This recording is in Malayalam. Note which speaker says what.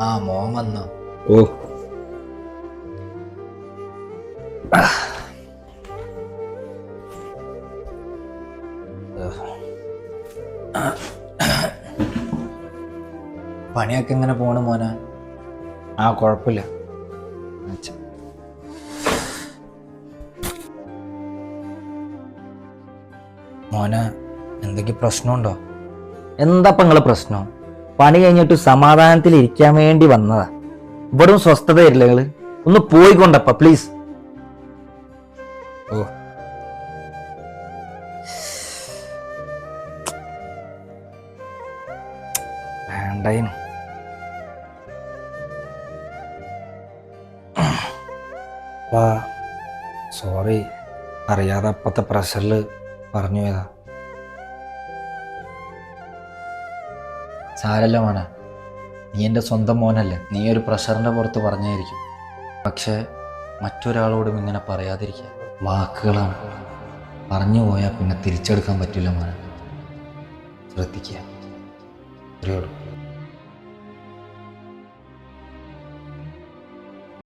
Speaker 1: ആ മോൻ വന്നോ?
Speaker 2: ഓ
Speaker 1: പണിയൊക്കെ എങ്ങനെ പോണു മോനെ?
Speaker 2: ആ കുഴപ്പമില്ല.
Speaker 1: മോനെ എന്തൊക്കെ പ്രശ്നമുണ്ടോ?
Speaker 2: എന്താ നിങ്ങളെ പ്രശ്നം? പണി കഴിഞ്ഞിട്ട് സമാധാനത്തിൽ ഇരിക്കാൻ വേണ്ടി വന്നതാ. ഇവിടെ സ്വസ്ഥത വരില്ല. നിങ്ങള് ഒന്ന് പോയിക്കൊണ്ടപ്പ പ്ലീസ്.
Speaker 1: ഓ
Speaker 2: വേണ്ടായിന്. സോറി, അറിയാതെ അപ്പത്തെ പ്രഷറിൽ പറഞ്ഞു പോയതാ.
Speaker 1: സാരല്ല മോനെ, നീ എൻ്റെ സ്വന്തം മോനല്ലേ. നീ ഒരു പ്രഷറിൻ്റെ പുറത്ത് പറഞ്ഞായിരിക്കും. പക്ഷേ മറ്റൊരാളോടും ഇങ്ങനെ പറയാതിരിക്കുക. വാക്കുകളാണ്, പറഞ്ഞു പോയാൽ പിന്നെ തിരിച്ചെടുക്കാൻ പറ്റില്ല മോനെ. ശ്രദ്ധിക്കുക. ഇത്രയേ ഉള്ളൂ.